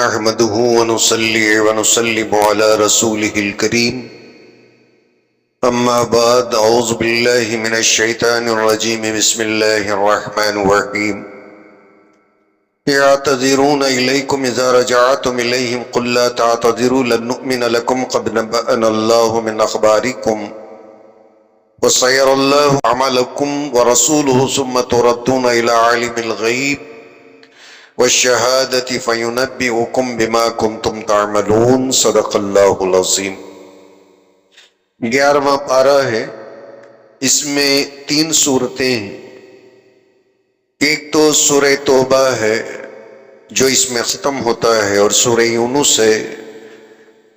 نحمده ونصلي ونسلم على رسوله الكريم اما بعد اعوذ بالله من الشيطان الرجيم بسم الله الرحمن الرحيم يعتذرون إليكم إذا رجعتم إليهم قل لا تعتذروا لن نؤمن لكم قد نبأنا الله من أخباركم وسيرى الله عملكم ورسوله ثم تردون إلى عالم الغيب والشہادت فینبئکم بما کنتم تعملون صدق اللہ العظیم۔ 11واں پارہ ہے، اس میں 3 سورتیں ہیں۔ ایک تو سورہ توبہ ہے جو اس میں ختم ہوتا ہے، اور سورہ یونس ہے،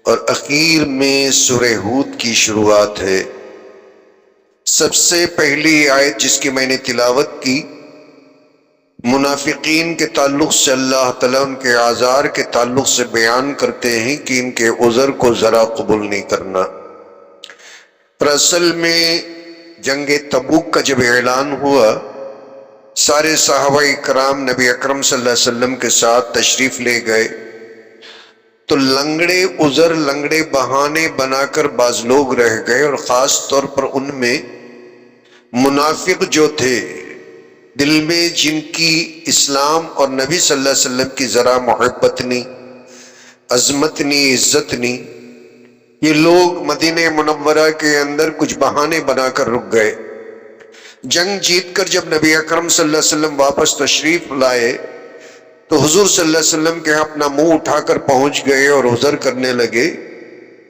اور اخیر میں سورہ ہود کی شروعات ہے۔ سب سے پہلی آیت جس کی میں نے تلاوت کی، منافقین کے تعلق سے اللہ تعالیٰ ان کے اعذار کے تعلق سے بیان کرتے ہیں کہ ان کے عذر کو ذرا قبول نہیں کرنا۔ پر اصل میں جنگ تبوک کا جب اعلان ہوا، سارے صحابہ کرام نبی اکرم صلی اللہ علیہ وسلم کے ساتھ تشریف لے گئے، تو لنگڑے عذر، لنگڑے بہانے بنا کر بعض لوگ رہ گئے، اور خاص طور پر ان میں منافق جو تھے، دل میں جن کی اسلام اور نبی صلی اللہ علیہ وسلم کی ذرا محبت نہیں، عظمت نہیں، عزت نہیں، یہ لوگ مدینہ منورہ کے اندر کچھ بہانے بنا کر رک گئے۔ جنگ جیت کر جب نبی اکرم صلی اللہ علیہ وسلم واپس تشریف لائے تو حضور صلی اللہ علیہ وسلم کے اپنا منہ اٹھا کر پہنچ گئے اور عذر کرنے لگے۔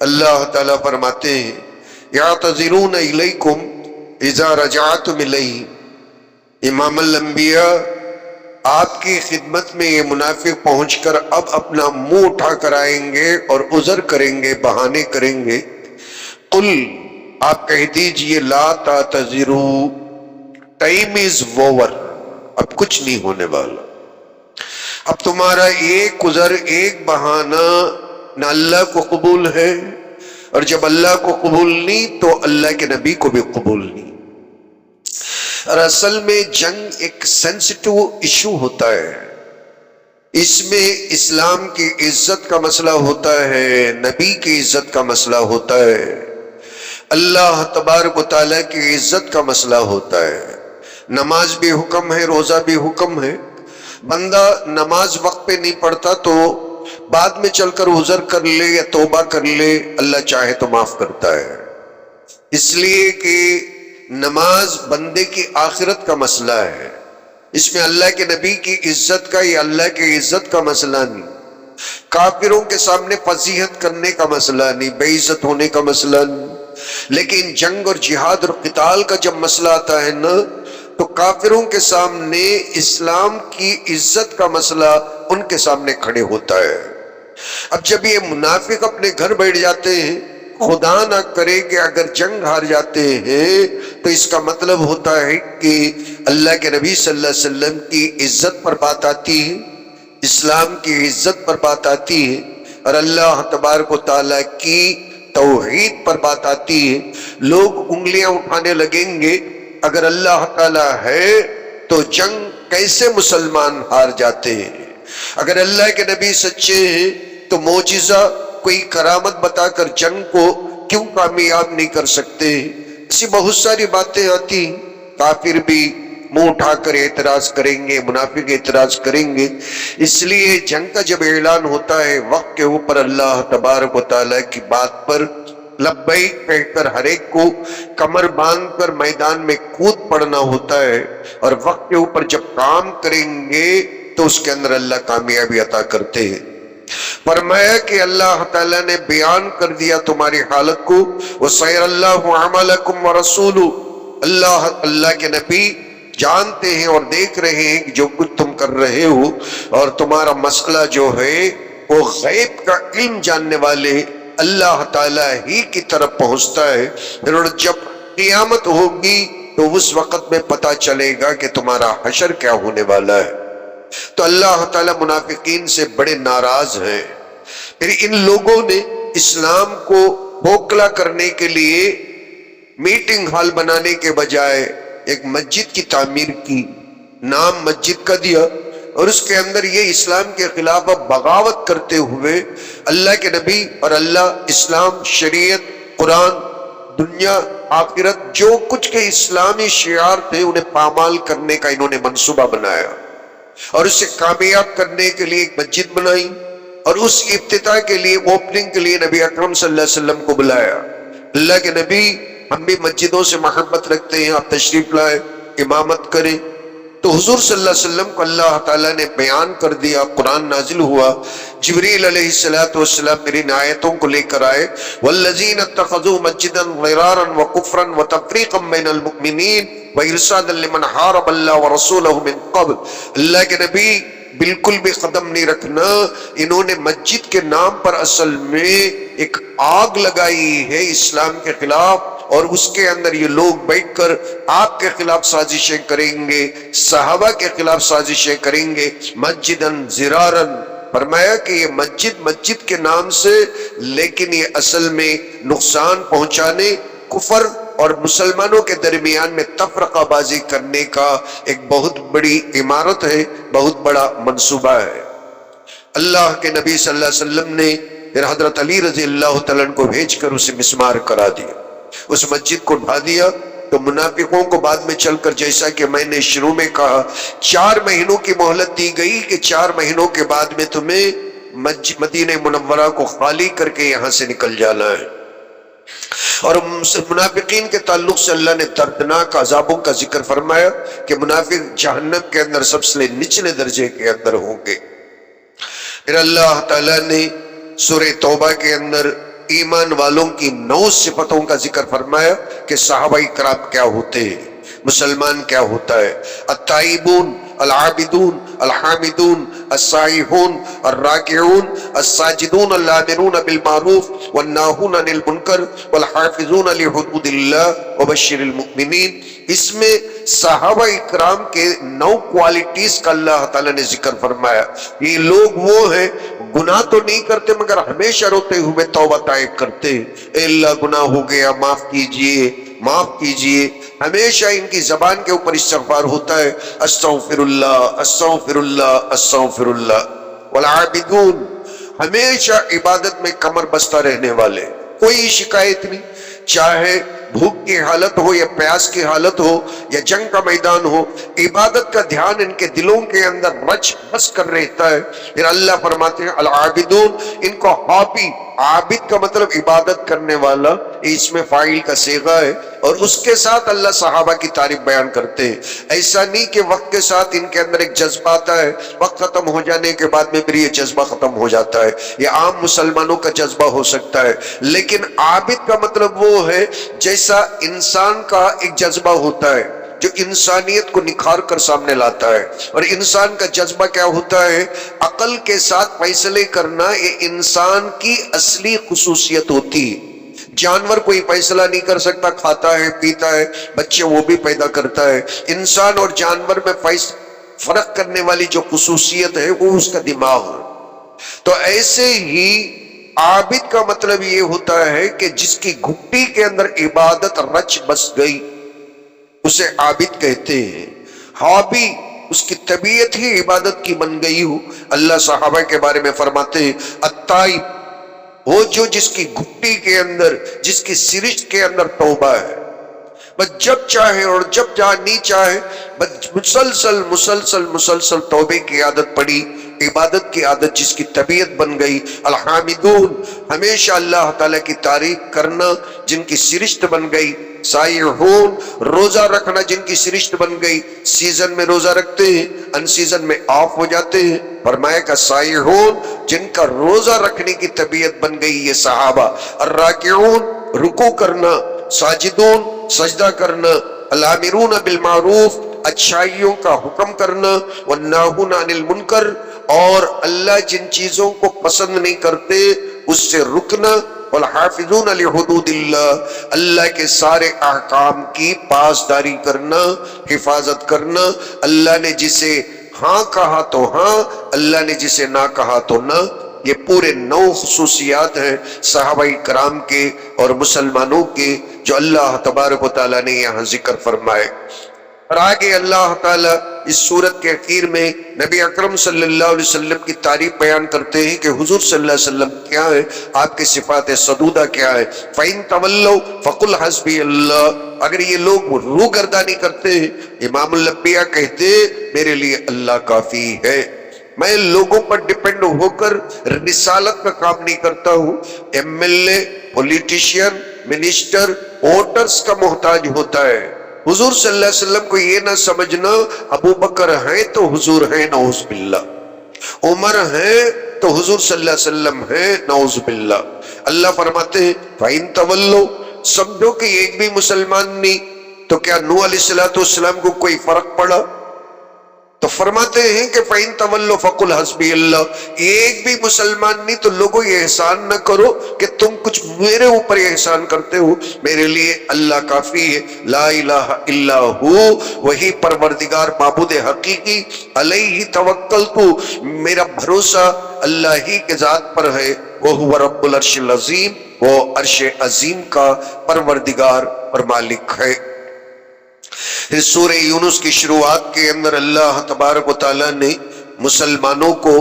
اللہ تعالیٰ فرماتے ہیں یعتذرون الیکم اذا رجعتم الیہم، امام الانبیاء آپ کی خدمت میں یہ منافق پہنچ کر اب اپنا منہ اٹھا کر آئیں گے اور عذر کریں گے، بہانے کریں گے۔ قل، آپ کہہ دیجئے، لا تعتذروا، ٹائم از اوور، اب کچھ نہیں ہونے والا۔ اب تمہارا ایک عذر، ایک بہانہ نہ اللہ کو قبول ہے، اور جب اللہ کو قبول نہیں تو اللہ کے نبی کو بھی قبول نہیں۔ اور اصل میں جنگ ایک سینسٹیو ایشو ہوتا ہے، اس میں اسلام کی عزت کا مسئلہ ہوتا ہے، نبی کی عزت کا مسئلہ ہوتا ہے، اللہ تبارک و تعالیٰ کی عزت کا مسئلہ ہوتا ہے۔ نماز بھی حکم ہے، روزہ بھی حکم ہے۔ بندہ نماز وقت پہ نہیں پڑھتا تو بعد میں چل کر عذر کر لے یا توبہ کر لے، اللہ چاہے تو معاف کرتا ہے۔ اس لیے کہ نماز بندے کی آخرت کا مسئلہ ہے، اس میں اللہ کے نبی کی عزت کا یا اللہ کی عزت کا مسئلہ نہیں، کافروں کے سامنے فضیحت کرنے کا مسئلہ نہیں، بے عزت ہونے کا مسئلہ نہیں۔ لیکن جنگ اور جہاد اور قتال کا جب مسئلہ آتا ہے نا، تو کافروں کے سامنے اسلام کی عزت کا مسئلہ ان کے سامنے کھڑے ہوتا ہے۔ اب جب یہ منافق اپنے گھر بیٹھ جاتے ہیں، خدا نہ کرے کہ اگر جنگ ہار جاتے ہیں تو اس کا مطلب ہوتا ہے کہ اللہ کے نبی صلی اللہ علیہ وسلم کی عزت پر بات آتی ہے، اسلام کی عزت پر بات آتی ہے، اور اللہ تبارک و تعالیٰ کی توحید پر بات آتی ہے۔ لوگ انگلیاں اٹھانے لگیں گے، اگر اللہ تعالیٰ ہے تو جنگ کیسے مسلمان ہار جاتے ہیں؟ اگر اللہ کے نبی سچے ہیں تو معجزہ، کوئی کرامت بتا کر جنگ کو کیوں کامیاب نہیں کر سکتے؟ ایسی بہت ساری باتیں آتی، کافر بھی منہ اٹھا کر اعتراض کریں گے، منافق اعتراض کریں گے۔ اس لیے جنگ کا جب اعلان ہوتا ہے، وقت کے اوپر اللہ تبارک و تعالیٰ کی بات پر لبیک کہہ کر ہر ایک کو کمر باندھ کر میدان میں کود پڑنا ہوتا ہے، اور وقت کے اوپر جب کام کریں گے تو اس کے اندر اللہ کامیابی عطا کرتے ہیں۔ فرمایا کہ اللہ تعالیٰ نے بیان کر دیا تمہاری حالت کو، وَسَيَرَ اللَّهُ عَمَلَكُمْ وَرَسُولُهُ، اللہ کے نبی جانتے ہیں اور دیکھ رہے ہیں کہ جو کچھ تم کر رہے ہو، اور تمہارا مسئلہ جو ہے وہ غیب کا علم جاننے والے اللہ تعالیٰ ہی کی طرف پہنچتا ہے۔ پھر جب قیامت ہوگی تو اس وقت میں پتہ چلے گا کہ تمہارا حشر کیا ہونے والا ہے۔ تو اللہ تعالیٰ منافقین سے بڑے ناراض ہیں۔ پھر ان لوگوں نے اسلام کو بھوکلا کرنے کے لیے میٹنگ ہال بنانے کے بجائے ایک مسجد کی تعمیر کی، نام مسجد کا دیا، اور اس کے اندر یہ اسلام کے خلاف بغاوت کرتے ہوئے اللہ کے نبی اور اللہ، اسلام، شریعت، قرآن، دنیا، آخرت، جو کچھ کے اسلامی شعار تھے انہیں پامال کرنے کا انہوں نے منصوبہ بنایا اور اسے کامیاب کرنے کے لیے ایک مسجد بنائی اور اس افتتاح کے لیے، اوپننگ کے لیے نبی اکرم صلی اللہ علیہ وسلم کو بلایا۔ اللہ کے نبی، ہم بھی مسجدوں سے محبت رکھتے ہیں، آپ تشریف لائے، امامت کریں۔ تو حضور صلی اللہ علیہ وسلم کو اللہ تعالیٰ نے بیان کر دیا، قرآن نازل ہوا، جبریل علیہ السلام میری آیتوں کو لے کر آئے، والذین اتخذوا مسجدا ضرارا وکفرا وتفریقا بین المؤمنین وارصادا لمن حارب اللہ ورسولہ من قبل۔ اللہ کے نبی بالکل بھی قدم نہیں رکھنا، انہوں نے مسجد کے نام پر اصل میں ایک آگ لگائی ہے اسلام کے خلاف، اور اس کے اندر یہ لوگ بیٹھ کر آپ کے خلاف سازشیں کریں گے، صحابہ کے خلاف سازشیں کریں گے۔ مسجدن زرارن، فرمایا کہ یہ مسجد کے نام سے، لیکن یہ اصل میں نقصان پہنچانے، کفر اور مسلمانوں کے درمیان میں تفرقہ بازی کرنے کا ایک بہت بڑی عمارت ہے، بہت بڑا منصوبہ ہے۔ اللہ کے نبی صلی اللہ علیہ وسلم نے پھر حضرت علی رضی اللہ تعالیٰ عنہ کو بھیج کر اسے مسمار کرا دیا، اس مسجد کو ڈھا دیا۔ تو منافقوں کو بعد میں چل کر، جیسا کہ میں نے شروع میں کہا، 4 مہینوں کی مہلت دی گئی کہ 4 مہینوں کے بعد میں تمہیں مدینہ منورہ کو خالی کر کے یہاں سے نکل جانا ہے۔ اور منافقین کے تعلق سے اللہ نے دردناک عذابوں کا ذکر فرمایا کہ منافق جہنم کے اندر سب سے نچلے درجے کے اندر ہوں گے۔ پھر اللہ تعالیٰ نے سورہ توبہ کے اندر ایمان والوں کی 9 صفتوں کا ذکر فرمایا کہ صحابہ کرام کیا ہوتے ہیں، مسلمان کیا ہوتا ہے۔ التائبون، العابدون، الحامدون، السائحون، الراکعون، الساجدون، الآمرون بالمعروف والناہون عن المنکر والحافظون لحدود اللہ وبشر المؤمنین۔ اس میں صحابہ اکرام کے 9 کوالٹیز کا اللہ تعالیٰ نے ذکر فرمایا۔ یہ لوگ وہ ہیں، گناہ تو نہیں کرتے مگر ہمیشہ روتے ہوئے توبہ طائب کرتے، اے اللہ گناہ ہو گیا، معاف کیجئے، معاف کیجئے۔ ہمیشہ ان کی زبان کے اوپر استغفار ہوتا ہے، استغفر اللہ، استغفر اللہ، استغفر اللہ۔ والعابدون، ہمیشہ عبادت میں کمر بستہ رہنے والے، کوئی شکایت نہیں، چاہے بھوک کی حالت ہو یا پیاس کی حالت ہو یا جنگ کا میدان ہو، عبادت کا دھیان ان کے دلوں کے اندر رچ بس کر رہتا ہے۔ پھر اللہ فرماتے ہیں العابدون، ان کو ہابی، عابد کا مطلب عبادت کرنے والا، اس میں فاعل کا صیغہ ہے، اور اس کے ساتھ اللہ صحابہ کی تعریف بیان کرتے ہیں۔ ایسا نہیں کہ وقت کے ساتھ ان کے اندر ایک جذبہ آتا ہے، وقت ختم ہو جانے کے بعد میں پھر یہ جذبہ ختم ہو جاتا ہے، یہ عام مسلمانوں کا جذبہ ہو سکتا ہے، لیکن عابد کا مطلب وہ ہے جیسا انسان کا ایک جذبہ ہوتا ہے جو انسانیت کو نکھار کر سامنے لاتا ہے، اور انسان کا جذبہ کیا ہوتا ہے؟ عقل کے ساتھ فیصلے کرنا، یہ انسان کی اصلی خصوصیت ہوتی ہے۔ جانور کوئی فیصلہ نہیں کر سکتا، کھاتا ہے، پیتا ہے، بچے وہ بھی پیدا کرتا ہے۔ انسان اور جانور میں فرق کرنے والی جو خصوصیت ہے وہ اس کا دماغ ہے۔ تو ایسے ہی عابد کا مطلب یہ ہوتا ہے کہ جس کی گھٹی کے اندر عبادت رچ بس گئی، اسے عابد کہتے ہیں۔ ہابی، اس کی طبیعت ہی عبادت کی بن گئی ہو۔ اللہ صحابہ کے بارے میں فرماتے ہیں التائب، وہ جو جس کی گھٹی کے اندر، جس کی سرشت کے اندر توبہ ہے، بس جب چاہے اور جب نہیں چاہے، بس مسلسل توبے کی عادت پڑی، عبادت کی عادت جس کی طبیعت بن گئی۔ الحامدون، ہمیشہ اللہ تعالیٰ کی تعریف کرنا جن کی سرشت بن گئی۔ سائحون، روزہ رکھنا جن کی سرشت بن گئی، سیزن میں روزہ رکھتے ہیں، ان سیزن میں آف ہو جاتے ہیں۔ فرمایا کہ سائحون، جن کا روزہ رکھنے کی طبیعت بن گئی یہ صحابہ۔ الراکعون، رکوع کرنا، ساجدون، سجدہ کرنا، الامرون بالمعروف، اچھائیوں کا حکم کرنا، والناہون عن المنکر، اور اللہ جن چیزوں کو پسند نہیں کرتے اس سے رکنا، والحافظون لحدود اللہ، اللہ کے سارے احکام کی پاسداری کرنا، حفاظت کرنا۔ اللہ نے جسے ہاں کہا تو ہاں، اللہ نے جسے نہ کہا تو نہ۔ یہ پورے 9 خصوصیات ہیں صحابہ کرام کے اور مسلمانوں کے جو اللہ تبارک و تعالیٰ نے یہاں ذکر فرمائے۔ اور آگے اللہ تعالیٰ اس سورت کے اخیر میں نبی اکرم صلی اللہ علیہ وسلم کی تعریف بیان کرتے ہیں کہ حضور صلی اللہ علیہ وسلم کیا ہے، آپ کے صفات صدودہ کیا ہے۔ فَإِن تَوَلَّوْا فَقُلْ حَسْبِيَ اللَّهُ، اگر یہ لوگ روگردانی کرتے ہیں، امام الانبیاء کہتے میرے لیے اللہ کافی ہے، میں لوگوں پر ڈیپینڈ ہو کر رسالت کا کام نہیں کرتا ہوں۔ M L A, politician, minister, voters کا محتاج ہوتا ہے۔ حضور صلی اللہ علیہ وسلم کو یہ نہ سمجھنا ابو بکر ہیں تو حضور ہیں، نعوذ باللہ، عمر ہیں تو حضور صلی اللہ علیہ وسلم ہیں، نعوذ باللہ۔ اللہ فرماتے ہیں فَإِن تَوَلَّوْا، سمجھو کہ ایک بھی مسلمان نہیں تو کیا نوح علیہ السلام کو کوئی فرق پڑا؟ تو فرماتے ہیں کہ فَإِن تَوَلَّوْا فَقُلْ حَسْبِيَ اللَّهُ، ایک بھی مسلمان نہیں تو لوگوں یہ احسان نہ کرو کہ تم کچھ میرے اوپر یہ احسان کرتے ہو، میرے لیے اللہ کافی ہے۔ لا الہ الا ہو، وہی پروردگار معبود حقیقی، علیہ توکلت، میرا بھروسہ اللہ ہی کے ذات پر ہے، وہو رب العرش العظیم، وہ عرش عظیم کا پروردگار اور مالک ہے۔ اس سورہ یونس کی شروعات کے اندر اللہ تبارک و تعالیٰ نے مسلمانوں کو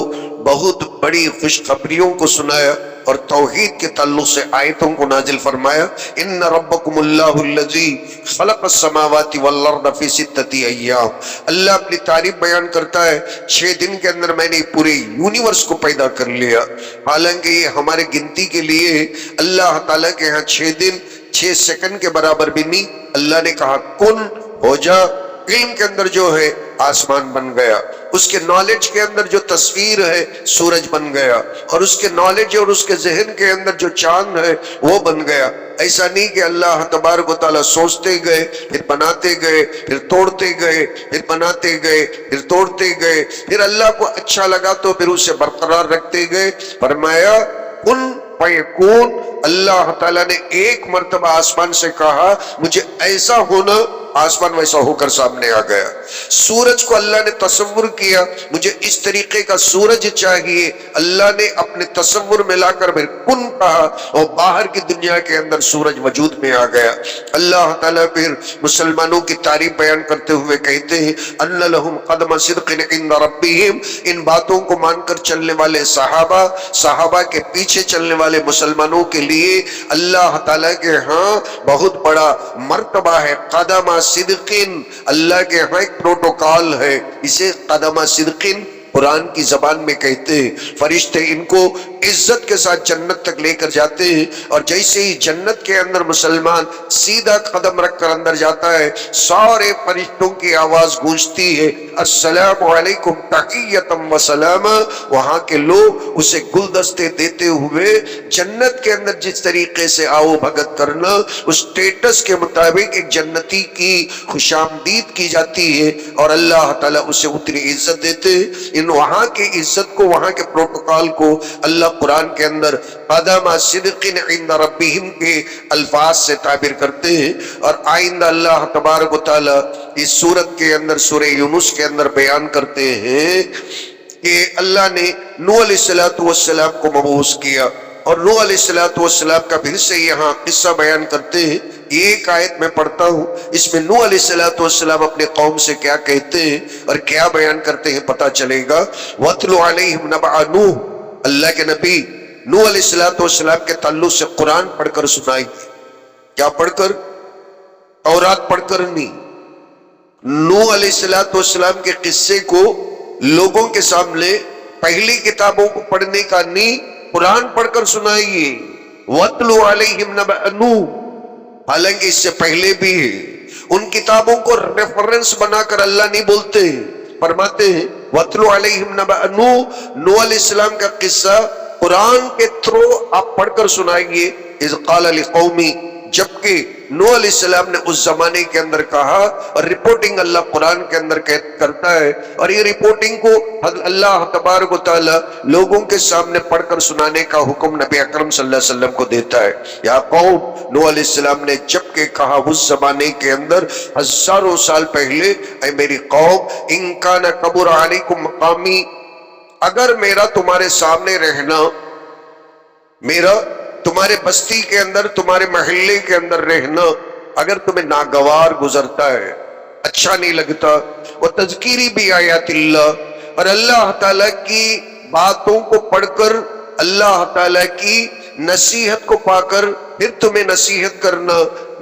بہت بڑی خوشخبریوں کو سنایا اور توحید کے تعلق سے آیتوں کو نازل فرمایا۔ ان ربکم اللہ الذی خلق السماوات والارض فی ستۃ ایام، اللہ اپنی تعریف بیان کرتا ہے 6 دن کے اندر میں نے پورے یونیورس کو پیدا کر لیا۔ حالانکہ یہ ہمارے گنتی کے لیے اللہ تعالیٰ کے ہاں 6 دن 6 سیکنڈ کے برابر بھی نہیں۔ اللہ نے کہا کن ہو جا، علم کے اندر جو ہے آسمان بن گیا، اس کے نالج کے اندر جو تصویر ہے سورج بن گیا، اور اس کے نالج اور اس کے ذہن کے اندر جو چاند ہے وہ بن گیا۔ ایسا نہیں کہ اللہ تبارک و تعالیٰ سوچتے گئے پھر بناتے گئے پھر توڑتے گئے پھر بناتے گئے پھر توڑتے گئے، پھر اللہ کو اچھا لگا تو پھر اسے برقرار رکھتے گئے۔ فرمایا کن فیکون، اللہ تعالیٰ نے ایک مرتبہ آسمان سے کہا مجھے ایسا ہونا، آسمان ویسا ہو کر سامنے آ گیا۔ سورج کو اللہ نے تصور کیا مجھے اس طریقے کا سورج چاہیے، اللہ نے اپنے تصور میں لا کر پھر کن کہا اور باہر کی دنیا کے اندر سورج وجود میں آ گیا۔ اللہ تعالیٰ پھر مسلمانوں کی تعریف بیان کرتے ہوئے کہتے ہیں ان لہم قدم صدق عند ربہم، ان باتوں کو مان کر چلنے والے صحابہ کے پیچھے چلنے والے مسلمانوں کے لیے اللہ تعالیٰ کے ہاں بہت بڑا مرتبہ ہے۔ قدم صدقین، اللہ کے ہاں ایک پروٹوکال ہے، اسے قدم صدقین قرآن کی زبان میں کہتے ہیں۔ فرشتے ان کو عزت کے ساتھ جنت تک لے کر جاتے ہیں، اور جیسے ہی جنت کے اندر مسلمان سیدھا قدم رکھ کر اندر جاتا ہے، سارے فرشتوں کی آواز گونجتی ہے السلام علیکم تحیۃ و سلام۔ وہاں کے لوگ اسے گلدستے دیتے ہوئے جنت کے اندر جس طریقے سے آؤ بھگت کرنا، اس سٹیٹس کے مطابق ایک جنتی کی خوش آمدید کی جاتی ہے، اور اللہ تعالیٰ اسے اتنی عزت دیتے ہیں۔ ان وہاں کی عزت کو، وہاں کے پروٹوکال کو اللہ قرآن کے اندر قدم صدق عند ربہم کے الفاظ سے تعبیر کرتے ہیں۔ اور آئندہ اللہ تبارک و تعالیٰ اس سورت کے اندر سورہ یونس کے اندر بیان کرتے ہیں کہ اللہ نے نوح علیہ السلام کو مبعوث کیا، اور نوح علیہ السلام کا پھر سے یہاں قصہ بیان کرتے ہیں۔ ایک آیت میں پڑھتا ہوں، اس میں نوح علیہ السلام اپنے قوم سے کیا کہتے ہیں اور کیا بیان کرتے ہیں پتہ چلے گا۔ وَاتْلُ عَلَيْهِمْ نَبَأَ نُوحٍ، اللہ کے نبی نوح علیہ السلام کے تعلق سے قرآن پڑھ کر سنائی۔ کیا پڑھ کر؟ تورات پڑھ کر نہیں، نوح علیہ السلام کے قصے کو لوگوں کے سامنے پہلی کتابوں کو پڑھنے کا نہیں، قرآن پڑھ کر سنائیے۔ وَاتْلُ عَلَيْهِمْ نَبَأَ نُوحٍ، حالانکہ اس سے پہلے بھی ہے، ان کتابوں کو ریفرنس بنا کر اللہ نہیں بولتے ہیں، فرماتے ہیں وَاتْلُ عَلَيْهِمْ نَبَأَ نُوحٍ، نوح علیہ السلام کا قصہ قرآن کے تھرو آپ پڑھ کر سنائیے۔ اذ قال لقومی، جبکہ نوح علیہ السلام نے اس زمانے کے اندر کہا، اور رپورٹنگ اللہ قرآن کے اندر کرتا ہے، اور یہ رپورٹنگ کو اللہ تبارک و تعالی لوگوں کے سامنے پڑھ کر سنانے کا حکم نبی اکرم صلی اللہ علیہ وسلم کو دیتا ہے۔ یا قوم، نوح علیہ السلام نے جبکہ کہا اس زمانے کے اندر ہزاروں سال پہلے، اے میری قوم، ان کان کبر علیکم مقامی، اگر میرا تمہارے سامنے رہنا، میرا تمہارے بستی کے اندر، تمہارے محلے کے اندر رہنا اگر تمہیں ناگوار گزرتا ہے، اچھا نہیں لگتا. وہ تذکیری بھی آیات اللہ، اور اللہ تعالیٰ کی باتوں کو پڑھ کر، اللہ تعالیٰ کی نصیحت کو پا کر پھر تمہیں نصیحت کرنا،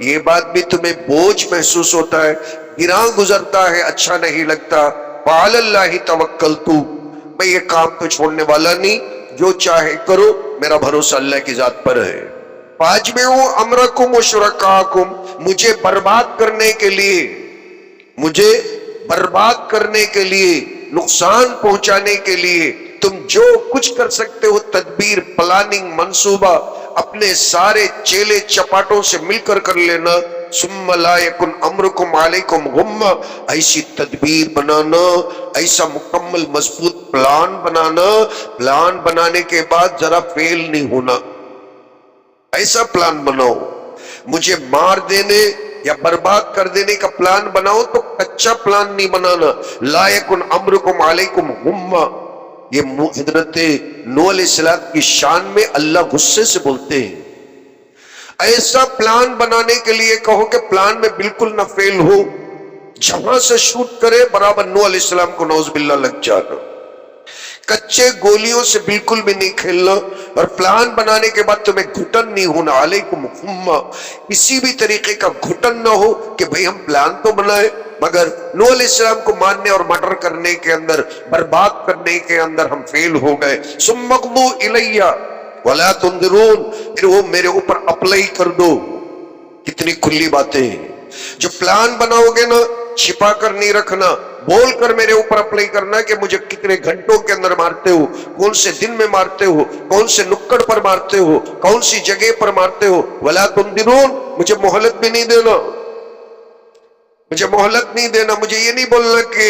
یہ بات بھی تمہیں بوجھ محسوس ہوتا ہے، گراں گزرتا ہے، اچھا نہیں لگتا. وعلی اللہ توکلت، میں یہ کام تو چھوڑنے والا نہیں، جو چاہے کرو، میرا بھروسہ اللہ کی ذات پر ہے. فاجمعوا امرکم وشرکاکم، مجھے برباد کرنے کے لیے، مجھے برباد کرنے کے لیے، نقصان پہنچانے کے لیے تم جو کچھ کر سکتے ہو، تدبیر، پلاننگ، منصوبہ، اپنے سارے چیلے چپاٹوں سے مل کر لینا. ثم لا یکن امرکم علیکم غمہ، ایسی تدبیر بنانا، ایسا مکمل مضبوط پلان بنانا، پلان بنانے کے بعد ذرا فیل نہیں ہونا. ایسا پلان بناؤ، مجھے مار دینے یا برباد کر دینے کا پلان بناؤ تو کچا پلان نہیں بنانا. لا یکن امرکم علیکم غمہ، یہ حضرت نوح علیہ السلام کی شان میں اللہ غصے سے بولتے ہیں. ایسا پلان بنانے کے لیے کہو کہ پلان میں بالکل نہ فیل ہو، جہاں سے شوٹ کرے برابر نوح علیہ السلام کو نعوذ باللہ لگ جانا. کچے گولیوں سے بالکل بھی نہیں کھیلنا، اور پلان بنانے کے بعد تمہیں گھٹن نہیں ہونا. علیکم غمہ، کسی بھی طریقے کا گھٹن نہ ہو کہ بھئی ہم پلان تو بنائے مگر نوح علیہ السلام کو ماننے اور مرڈر کرنے کے اندر، برباد کرنے کے اندر ہم فیل ہو گئے. ثم اقضوا الیہ ولا تنظرون، پھر وہ میرے اوپر اپلائی کر دو. کتنی کھلی باتیں ہیں. جو پلان بناؤ گے نا، چھپا کر نہیں رکھنا، بول کر میرے اوپر اپلائی کرنا کہ مجھے کتنے گھنٹوں کے اندر مارتے ہو، کون سے دن میں مارتے ہو، کون سے نکڑ پر مارتے ہو، کون سی جگہ پر مارتے ہو. ولا تنظرون، مجھے مہلت بھی نہیں دینا، مجھے مہلت نہیں دینا. مجھے یہ نہیں بولنا کہ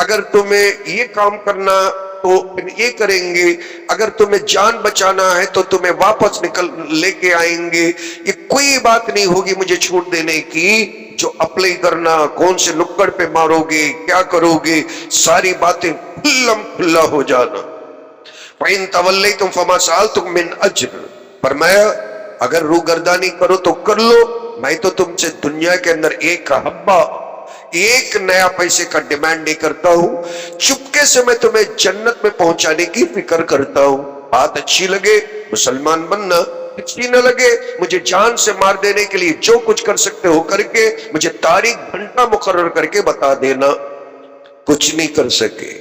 اگر تمہیں یہ کام کرنا تو یہ کریں گے، اگر تمہیں جان بچانا ہے تو تمہیں واپس لے کے آئیں گے. یہ کوئی بات نہیں ہوگی مجھے چھوٹ دینے کی. جو اپلائی کرنا، کون سے نکڑ پہ مارو گے، کیا کرو گے، ساری باتیں کھلم کھلا ہو جانا. فَإِن تَوَلَّيْتُمْ فَمَا سَأَلْتُكُم مِّنْ أَجْرٍ، فرمایا اگر روگردانی کرو تو کر لو، میں تو تم سے دنیا کے اندر ایک حبہ، ایک نیا پیسے کا ڈیمانڈ نہیں کرتا ہوں. چپکے سے میں تمہیں جنت میں پہنچانے کی فکر کرتا ہوں. بات اچھی لگے مسلمان بننا، اچھی نہ لگے مجھے جان سے مار دینے کے لیے جو کچھ کر سکتے ہو کر کے مجھے تاریخ گھنٹہ مقرر کر کے بتا دینا. کچھ نہیں کر سکے،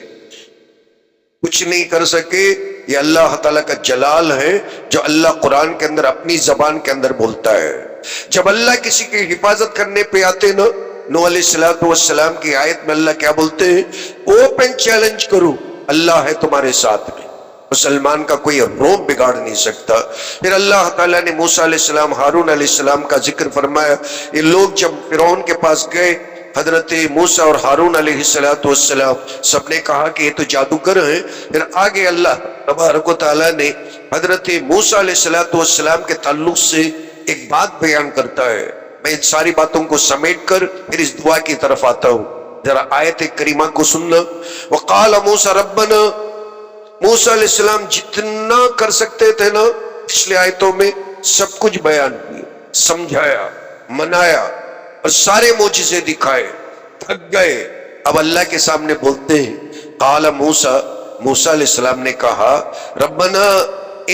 کچھ نہیں کر سکے. یہ اللہ تعالیٰ کا جلال ہے جو اللہ قرآن کے اندر اپنی زبان کے اندر بولتا ہے. جب اللہ کسی کی حفاظت کرنے پہ آتے نا، نوح علیہ السلام کی آیت میں اللہ کیا بولتے ہیں؟ اوپن چیلنج کرو، اللہ ہے تمہارے ساتھ میں، مسلمان کا کوئی روم بگاڑ نہیں سکتا. پھر اللہ تعالیٰ نے موسیٰ علیہ السلام، ہارون علیہ السلام کا ذکر فرمایا. یہ لوگ جب فرعون کے پاس گئے، حضرت موسیٰ اور ہارون علیہ السلام سب نے کہا کہ یہ تو جادوگر ہیں. پھر آگے اللہ تبارک و تعالیٰ نے حضرت موسیٰ علیہ السلام کے تعلق سے ایک بات بیان کرتا ہے. میں ان ساری باتوں کو سمیٹ کر پھر اس دعا کی طرف آتا ہوں. ذرا آیت کریمہ کو سننا. وقال موسیٰ ربنا، موسیٰ علیہ السلام جتنا کر سکتے تھے نا پچھلے آیتوں میں سب کچھ بیان کیا، سمجھایا، منایا اور سارے معجزے دکھائے، تھک گئے. اب اللہ کے سامنے بولتے ہیں. قال موسیٰ، موسیٰ علیہ السلام نے کہا ربنا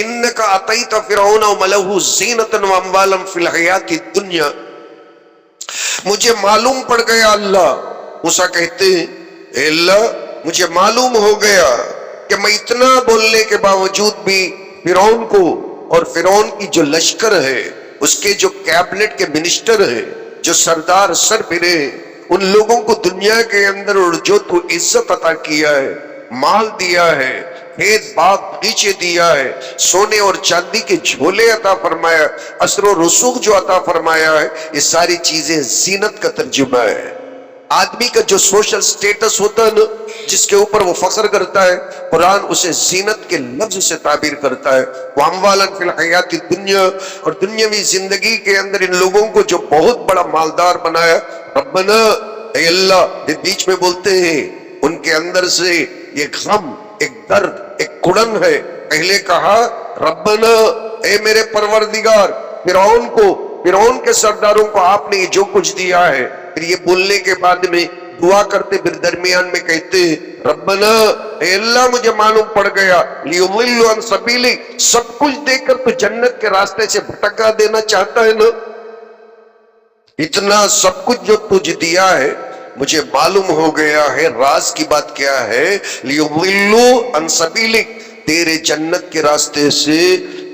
انک اعطیت فرعون وملئہ زینۃ واموالا فی الحیاۃ الدنیا. مجھے معلوم پڑ گیا، اللہ موسیٰ کہتے ہیں اے اللہ مجھے معلوم ہو گیا کہ میں اتنا بولنے کے باوجود بھی فرعون کو اور فرعون کی جو لشکر ہے، اس کے جو کیبنٹ کے منسٹر ہیں، جو سردار سربرے ہیں، ان لوگوں کو دنیا کے اندر اور جو تو عزت عطا کیا ہے، مال دیا ہے، کھیت باغ باغیچے دیا ہے، سونے اور چاندی کے جھولے عطا فرمایا، اثر و رسوخ جو عطا فرمایا ہے، یہ ساری چیزیں زینت کا ترجمہ ہے. آدمی کا جو سوشل سٹیٹس ہوتا ہے نا، جس کے اوپر وہ فخر کرتا ہے، قرآن اسے زینت کے لفظ سے تعبیر کرتا ہے. واموالا فی الحیات الدنیا، اور دنیاوی زندگی کے اندر ان لوگوں کو جو بہت بڑا مالدار بنایا. ربنا، اے اللہ، یہ بیچ میں بولتے ہیں ان کے اندر سے ایک غم، ایک درد، ایک کڑن ہے. پہلے کہا ربنا، اے میرے پروردگار، فرعون کے سرداروں کو آپ نے جو کچھ دیا ہے پھر یہ بولنے کے بعد میں دعا کرتے پھر درمیان میں کہتے ہیں ربنا اے اللہ مجھے معلوم پڑ گیا لیضلوا عن سبیلک، سب کچھ دے کر تو جنت کے راستے سے بھٹکا دینا چاہتا ہے نا، اتنا سب کچھ جو تجھ دیا ہے مجھے معلوم ہو گیا ہے راز کی بات کیا ہے، لیضلوا عن سبیلک، تیرے جنت کے راستے سے،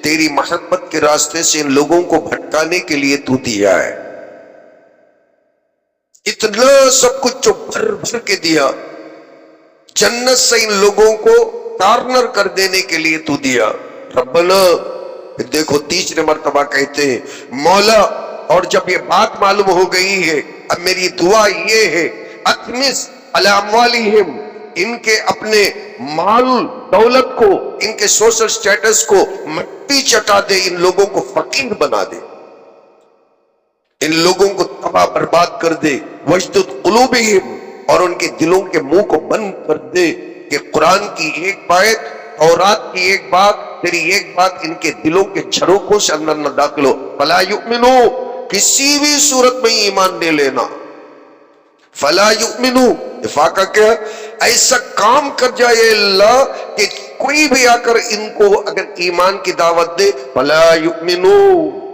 تیری محبت کے راستے سے ان لوگوں کو بھٹکانے کے لیے تو دیا ہے، اتنا سب کچھ جو بھر بھر کے دیا، جنت سے ان لوگوں کو کارنر کر دینے کے لیے تو دیا ربنا۔ پھر دیکھو تیسرے مرتبہ کہتے ہیں مولا، اور جب یہ بات معلوم ہو گئی ہے اب میری دعا یہ ہے اطمس علی اموالہم، ان کے اپنے مال دولت کو، ان کے سوشل سٹیٹس کو مٹی چٹا دے، ان لوگوں کو فقیر بنا دے، ان لوگوں کو تباہ برباد کر دے، وَاشْدُدْ قُلُوبِهِمْ، اور ان کے دلوں کے منہ کو بند کر دے کہ قرآن کی ایک بات، تورات کی ایک بات، تیری ایک بات ان کے دلوں کے جھروکوں سے اندر نہ داخل ہو، فَلَا يُؤْمِنُوا، کسی بھی صورت میں ایمان نہیں لینا، فَلَا يُؤْمِنُوا، افاقہ کیا، ایسا کام کر جائے اللہ کہ کوئی بھی آ کر ان کو اگر ایمان کی دعوت دے، فَلَا يُؤْمِنُوا،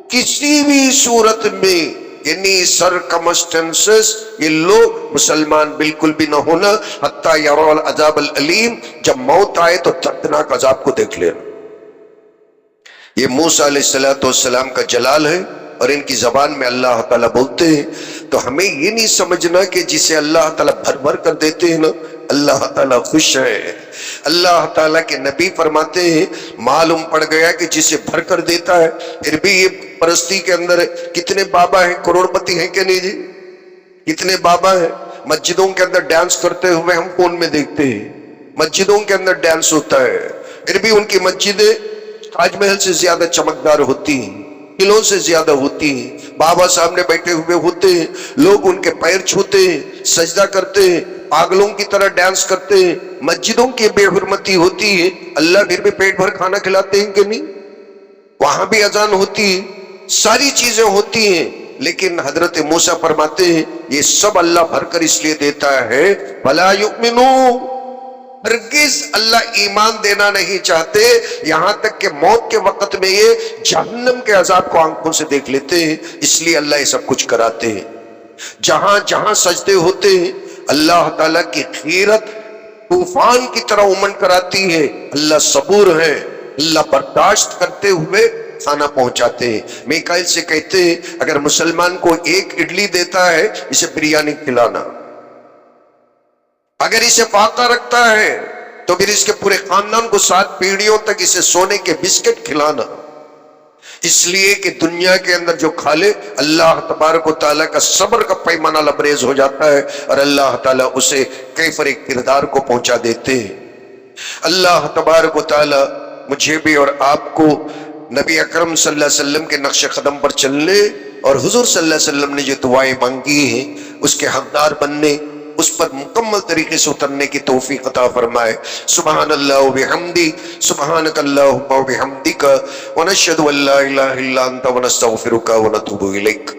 کسی بھی صورت میں، یعنی سرکمسٹنسز، یہ لوگ مسلمان بالکل بھی نہ ہونا، حتیٰ یروا العذاب العلیم، جب موت آئے تو دردناک عذاب کو دیکھ لینا۔ یہ موسیٰ علیہ السلام کا جلال ہے، اور ان کی زبان میں اللہ تعالیٰ بولتے ہیں، تو ہمیں یہ نہیں سمجھنا کہ جسے اللہ تعالیٰ بھر بھر کر دیتے ہیں نا اللہ تعالیٰ خوش ہے۔ اللہ تعالیٰ کے نبی فرماتے ہیں معلوم پڑ گیا کہ جسے بھر کر دیتا ہے، پھر بھی یہ پرستی کے اندر کتنے بابا ہیں، کروڑ پتی ہیں کہ نہیں جی، کتنے بابا ہیں، مسجدوں کے اندر ڈانس کرتے ہوئے ہم فون میں دیکھتے ہیں، مسجدوں کے اندر ڈانس ہوتا ہے، پھر بھی ان کی مسجدیں تاج محل سے زیادہ چمکدار ہوتی ہیں، قلعوں سے زیادہ ہوتی ہیں، بابا سامنے بیٹھے ہوئے ہوتے ہیں، لوگ ان کے پیر چھوتے ہیں، سجدہ کرتے ہیں، پاگلوں کی طرح ڈانس کرتے ہیں، مسجدوں کی بے حرمتی ہوتی ہے، اللہ پھر بھی پیٹ بھر کھانا کھلاتے ہیں کہ نہیں، وہاں بھی اذان ہوتی ہے، ساری چیزیں ہوتی ہیں، لیکن حضرت موسیٰ فرماتے ہیں یہ سب اللہ بھر کر اس لیے دیتا ہے وَلَا يُؤْمِنُوا، ہرگز اللہ ایمان دینا نہیں چاہتے، یہاں تک کہ موت کے وقت میں یہ جہنم کے عذاب کو آنکھوں سے دیکھ لیتے ہیں، اس لیے اللہ یہ سب کچھ کراتے ہیں۔ جہاں جہاں سجدے ہوتے ہیں اللہ تعالیٰ کی غیرت طوفان کی طرح امنڈ کراتی ہے، اللہ صبور ہے، اللہ برداشت کرتے ہوئے کھانا پہنچاتے ہیں۔ میکائیل سے کہتے ہیں اگر مسلمان کو ایک اڈلی دیتا ہے اسے بریانی کھلانا، اگر اسے فاقہ رکھتا ہے تو پھر اس کے پورے خاندان کو 7 پیڑھیوں تک اسے سونے کے بسکٹ کھلانا، اس لیے کہ دنیا کے اندر جو کھا لے اللہ تبارک و تعالیٰ کا صبر کا پیمانہ لبریز ہو جاتا ہے، اور اللہ تعالیٰ اسے کیفر کردار کو پہنچا دیتے ہیں۔ اللہ تبارک و تعالیٰ مجھے بھی اور آپ کو نبی اکرم صلی اللہ علیہ وسلم کے نقش قدم پر چلنے اور حضور صلی اللہ علیہ وسلم نے جو دعائیں مانگی ہیں اس کے حقدار بننے، اس پر مکمل طریقے سے اترنے کی توفیق عطا فرمائے۔ سبحان اللہ و بحمدی، سبحانک اللہم و بحمدک، ونشہد ان لا الہ الا انت ونستغفرک ونتوب الیک۔